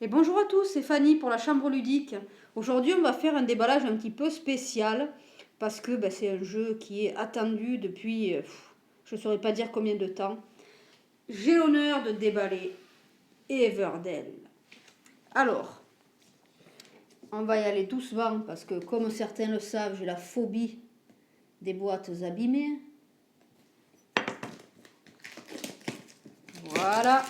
Et bonjour à tous, c'est Fanny pour la chambre ludique. Aujourd'hui, on va faire un déballage un petit peu spécial parce que c'est un jeu qui est attendu depuis, je ne saurais pas dire combien de temps. J'ai l'honneur de déballer Everdell. Alors, on va y aller doucement parce que comme certains le savent, j'ai la phobie des boîtes abîmées. Voilà.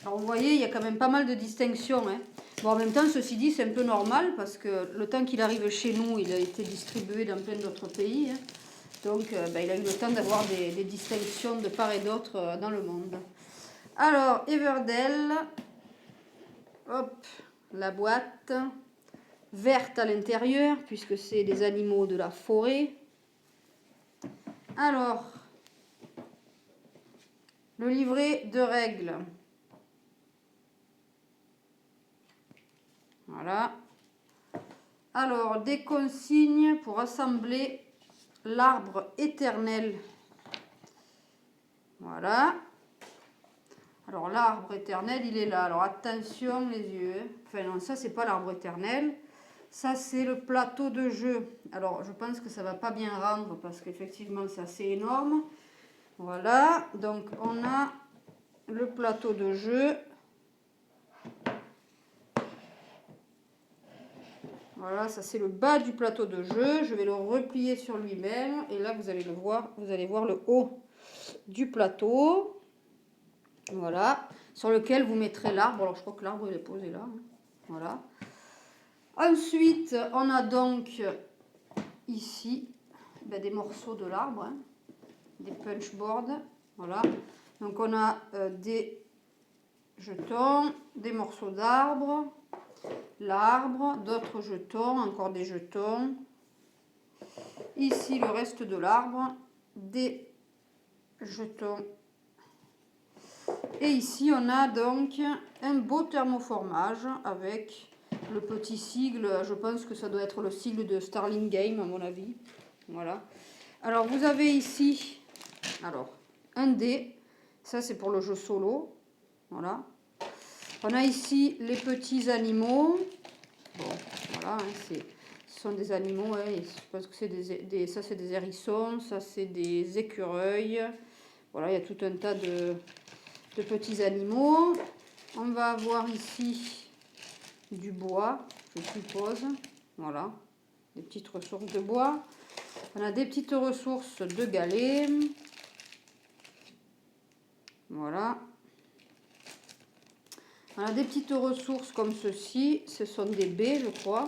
Alors vous voyez, il y a quand même pas mal de distinctions, hein. Bon, en même temps, ceci dit, c'est un peu normal parce que le temps qu'il arrive chez nous, il a été distribué dans plein d'autres pays, hein. Donc, il a eu le temps d'avoir des distinctions de part et d'autre dans le monde. Alors, Everdell, hop, la boîte, verte à l'intérieur, puisque c'est des animaux de la forêt. Alors, le livret de règles. Voilà. Alors, des consignes pour assembler l'arbre éternel. Voilà. Alors, l'arbre éternel, il est là. Alors, attention les yeux. Enfin, non, ça, c'est pas l'arbre éternel. Ça, c'est le plateau de jeu. Alors, je pense que ça va pas bien rendre parce qu'effectivement, c'est assez énorme. Voilà. Donc, on a le plateau de jeu. Voilà, ça c'est le bas du plateau de jeu. Je vais le replier sur lui-même. Et là, vous allez le voir, vous allez voir le haut du plateau. Voilà. Sur lequel vous mettrez l'arbre. Alors, je crois que l'arbre, il est posé là. Voilà. Ensuite, on a donc ici des morceaux de l'arbre. Hein, des punchboards. Voilà. Donc, on a des jetons, des morceaux d'arbre. L'arbre, d'autres jetons, encore des jetons. Ici, le reste de l'arbre, des jetons. Et ici, on a donc un beau thermoformage avec le petit sigle. Je pense que ça doit être le sigle de Starling Game, à mon avis. Voilà. Alors, vous avez ici un dé. Ça, c'est pour le jeu solo. Voilà. On a ici les petits animaux. Bon, voilà, hein, ce sont des animaux. Hein, je pense que c'est ça, c'est des hérissons. Ça, c'est des écureuils. Voilà, il y a tout un tas de petits animaux. On va avoir ici du bois, je suppose. Voilà, des petites ressources de bois. On a des petites ressources de galets. Voilà. On a des petites ressources comme ceci. Ce sont des baies, je crois.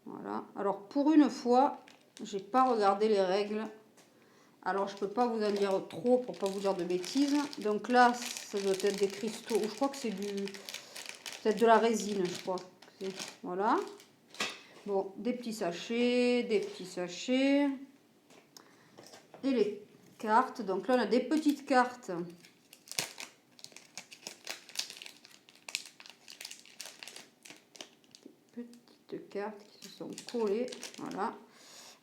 Voilà. Alors, pour une fois, j'ai pas regardé les règles. Alors, je peux pas vous en dire trop pour pas vous dire de bêtises. Donc là, ça doit être des cristaux. Je crois que c'est peut-être de la résine, je crois. Voilà. Bon, des petits sachets, des petits sachets. Et les cartes. Donc là, on a des petites cartes. Petites cartes qui se sont collées. Voilà.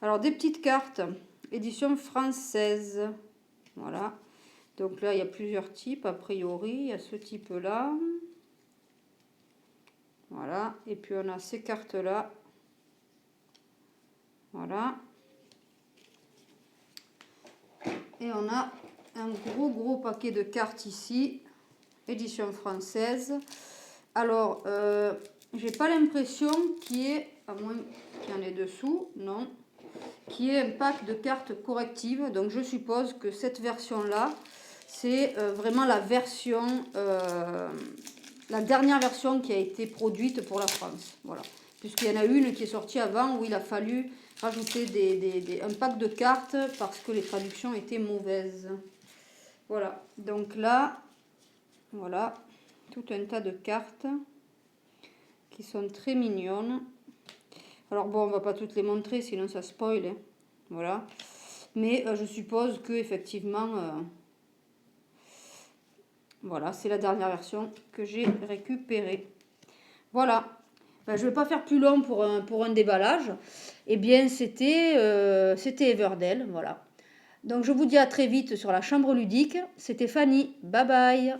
Alors, des petites cartes. Édition française. Voilà. Donc là, il y a plusieurs types, a priori. Il y a ce type-là. Voilà. Et puis, on a ces cartes-là. Voilà. Et on a un gros paquet de cartes ici. Édition française. Alors, j'ai pas l'impression qu'il y ait, à moins qu'il y en ait dessous, non, qu'il y ait un pack de cartes correctives. Donc, je suppose que cette version-là, c'est vraiment la version, la dernière version qui a été produite pour la France. Voilà. Puisqu'il y en a une qui est sortie avant où il a fallu rajouter un pack de cartes parce que les traductions étaient mauvaises. Voilà. Donc là, voilà, tout un tas de cartes qui sont très mignonnes. Alors bon, on va pas toutes les montrer, sinon ça spoil. Hein. Voilà. Mais je suppose que effectivement, voilà, c'est la dernière version que j'ai récupérée. Voilà. Je ne vais pas faire plus long pour un déballage. Eh bien, c'était Everdell, voilà. Donc je vous dis à très vite sur la chambre ludique. C'était Fanny. Bye bye.